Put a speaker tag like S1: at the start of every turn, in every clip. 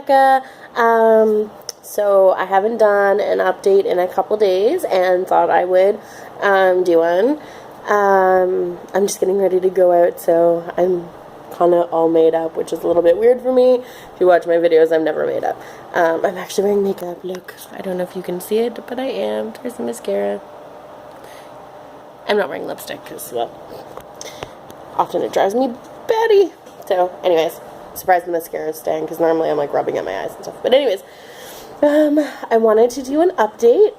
S1: Becca. So I haven't done an update in a couple days and thought I would do one. I'm just getting ready to go out, so I'm kind of all made up, which is a little bit weird for me. If you watch my videos, I'm never made up. I'm actually wearing makeup. Look, I don't know if you can see it, but I am. There's the mascara. I'm not wearing lipstick because, well, often it drives me batty. So, anyways, surprised the mascara is staying because normally I'm like rubbing at my eyes and stuff. But anyways, I wanted to do an update.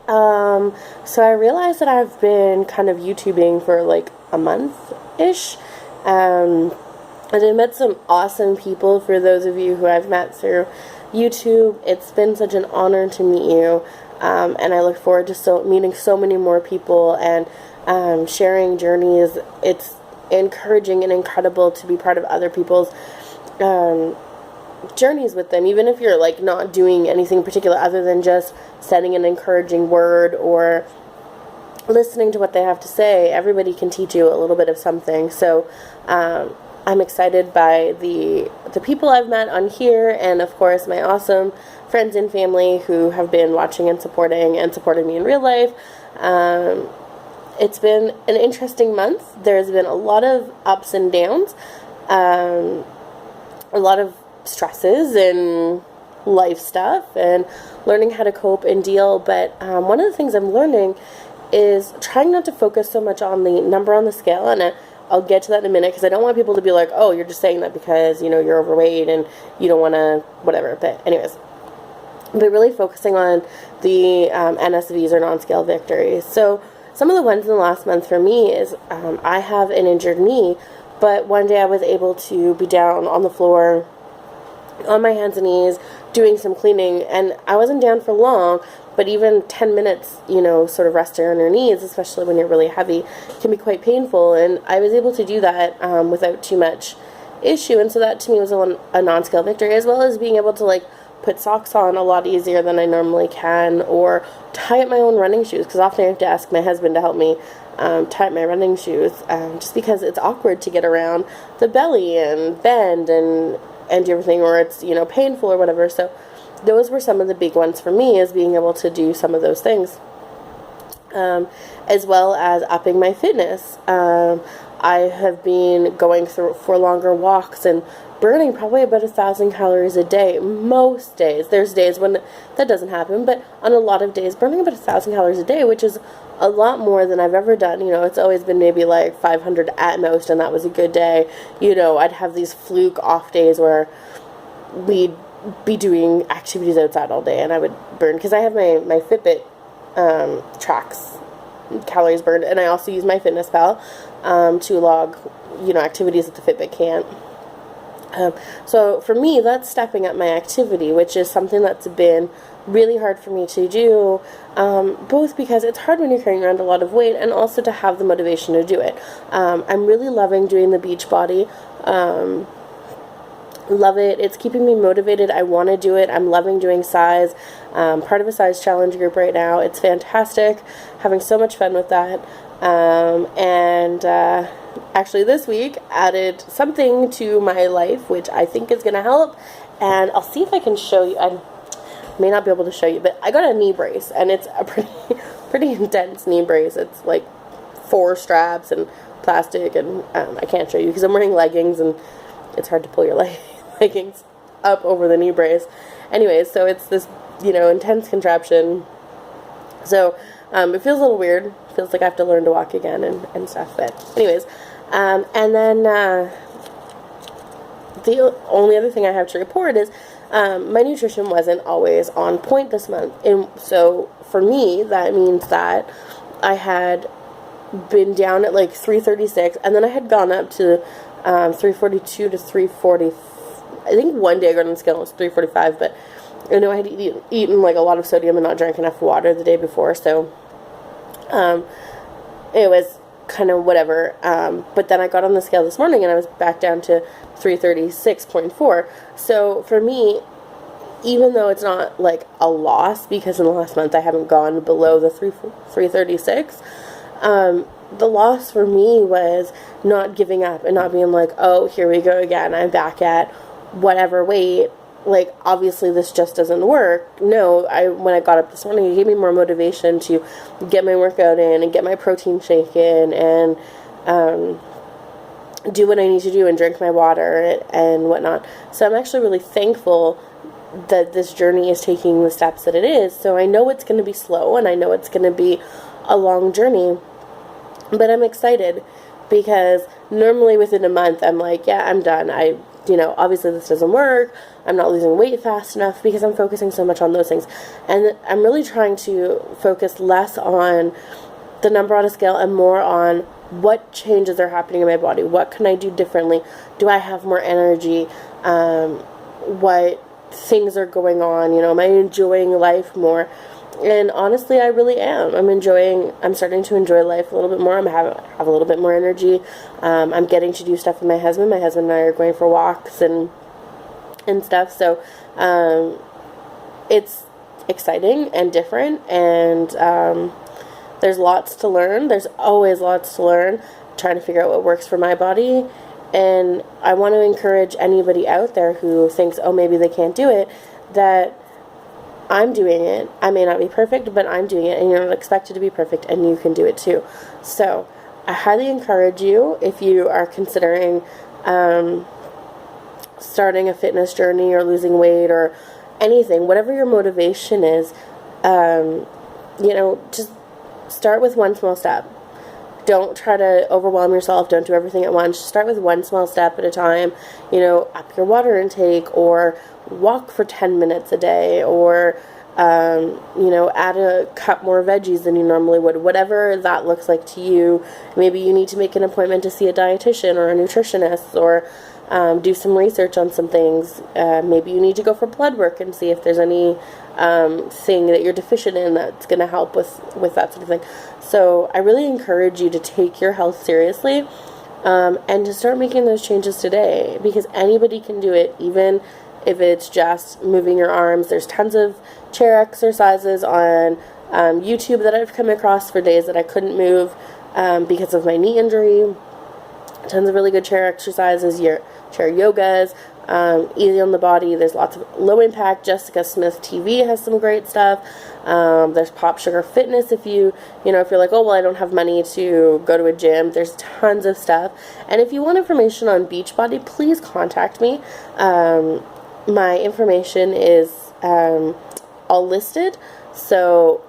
S1: So I realized that I've been kind of YouTubing for like a month-ish. And I met some awesome people. For those of you who I've met through YouTube, it's been such an honor to meet you. And I look forward to meeting so many more people and sharing journeys. It's encouraging and incredible to be part of other people's journeys with them, even if you're like not doing anything particular other than just sending an encouraging word or listening to what they have to say. Everybody can teach you a little bit of something. So I'm excited by the people I've met on here, and of course my awesome friends and family who have been watching and supporting me in real life. It's been an interesting month. There's been a lot of ups and downs, a lot of stresses and life stuff, and learning how to cope and deal. But one of the things I'm learning is trying not to focus so much on the number on the scale, and I'll get to that in a minute, because I don't want people to be like, oh, you're just saying that because, you know, you're overweight and you don't want to, whatever. But anyways, but really focusing on the NSVs, or non-scale victories. So some of the ones in the last month for me is I have an injured knee, but one day I was able to be down on the floor on my hands and knees doing some cleaning, and I wasn't down for long, but even 10 minutes, you know, sort of resting on your knees, especially when you're really heavy, can be quite painful, and I was able to do that without too much issue. And so that to me was a non-scale victory, as well as being able to like put socks on a lot easier than I normally can, or tie up my own running shoes, because often I have to ask my husband to help me tie up my running shoes, just because it's awkward to get around the belly and bend and do everything, or it's, you know, painful or whatever. So those were some of the big ones for me, is being able to do some of those things, as well as upping my fitness. I have been going for longer walks and burning probably about 1,000 calories a day most days. There's days when that doesn't happen, but on a lot of days burning about 1,000 calories a day, which is a lot more than I've ever done. You know, it's always been maybe like 500 at most, and that was a good day. You know, I'd have these fluke off days where we'd be doing activities outside all day and I would burn, because I have my Fitbit tracks calories burned, and I also use my MyFitnessPal to log, you know, activities that the Fitbit can't. So for me, that's stepping up my activity, which is something that's been really hard for me to do, both because it's hard when you're carrying around a lot of weight, and also to have the motivation to do it. I'm really loving doing the Beachbody. Love it. It's keeping me motivated. I want to do it. I'm loving doing size. Part of a size challenge group right now. It's fantastic. Having so much fun with that. Actually this week added something to my life which I think is going to help, and I'll see if I can show you. I may not be able to show you, but I got a knee brace, and it's a pretty intense knee brace. It's like 4 straps and plastic, and I can't show you because I'm wearing leggings and it's hard to pull your leggings up over the knee brace. Anyways, so it's this, you know, intense contraption. So it feels a little weird. It feels like I have to learn to walk again and stuff. But anyways, and then the only other thing I have to report is my nutrition wasn't always on point this month. And so for me, that means that I had been down at like 336, and then I had gone up to 342 to 340. I think one day I got on the scale, it was 345, but I know I had eaten like a lot of sodium and not drank enough water the day before, so it was kind of whatever. But then I got on the scale this morning and I was back down to 336.4. So for me, even though it's not like a loss, because in the last month I haven't gone below the 336, the loss for me was not giving up and not being like, oh, here we go again, I'm back at whatever weight, like, obviously this just doesn't work. No, when I got up this morning, it gave me more motivation to get my workout in and get my protein shake in and do what I need to do and drink my water and whatnot. So I'm actually really thankful that this journey is taking the steps that it is. So I know it's going to be slow and I know it's going to be a long journey, but I'm excited because normally within a month I'm like, yeah, I'm done. Obviously this doesn't work. I'm not losing weight fast enough because I'm focusing so much on those things. And I'm really trying to focus less on the number on a scale and more on what changes are happening in my body. What can I do differently? Do I have more energy? What things are going on? Am I enjoying life more? And honestly, I really am. I'm starting to enjoy life a little bit more. have a little bit more energy. I'm getting to do stuff with my husband. My husband and I are going for walks and stuff. So, it's exciting and different, and there's lots to learn. There's always lots to learn, trying to figure out what works for my body. And I want to encourage anybody out there who thinks, oh, maybe they can't do it, that I'm doing it. I may not be perfect, but I'm doing it, and you're not expected to be perfect, and you can do it too. So I highly encourage you, if you are considering starting a fitness journey or losing weight or anything, whatever your motivation is, just start with one small step. Don't try to overwhelm yourself. Don't do everything at once. Just start with one small step at a time. Up your water intake, or walk for 10 minutes a day, or, add a cup more veggies than you normally would. Whatever that looks like to you. Maybe you need to make an appointment to see a dietitian or a nutritionist, or do some research on some things. Maybe you need to go for blood work and see if there's any thing that you're deficient in that's going to help with that sort of thing. So I really encourage you to take your health seriously, and to start making those changes today, because anybody can do it, even if it's just moving your arms. There's tons of chair exercises on YouTube that I've come across for days that I couldn't move because of my knee injury. Tons of really good chair exercises, chair yogas, easy on the body. There's lots of low impact. Jessica Smith TV has some great stuff. There's Pop Sugar Fitness if you're like, oh, well, I don't have money to go to a gym. There's tons of stuff. And if you want information on Beachbody, please contact me. My information is all listed. So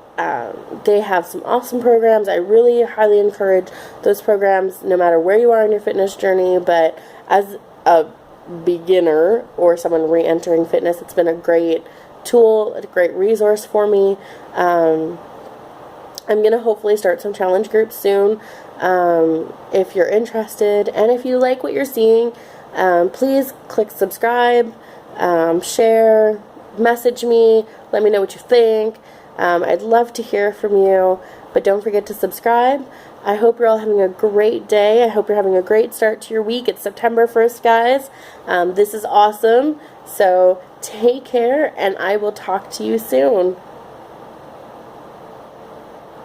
S1: they have some awesome programs. I really highly encourage those programs no matter where you are in your fitness journey. But as a beginner or someone re-entering fitness, it's been a great tool, a great resource for me. I'm going to hopefully start some challenge groups soon. If you're interested, and if you like what you're seeing, please click subscribe, share, message me, let me know what you think. I'd love to hear from you, but don't forget to subscribe. I hope you're all having a great day. I hope you're having a great start to your week. It's September 1st, guys. This is awesome. So take care, and I will talk to you soon.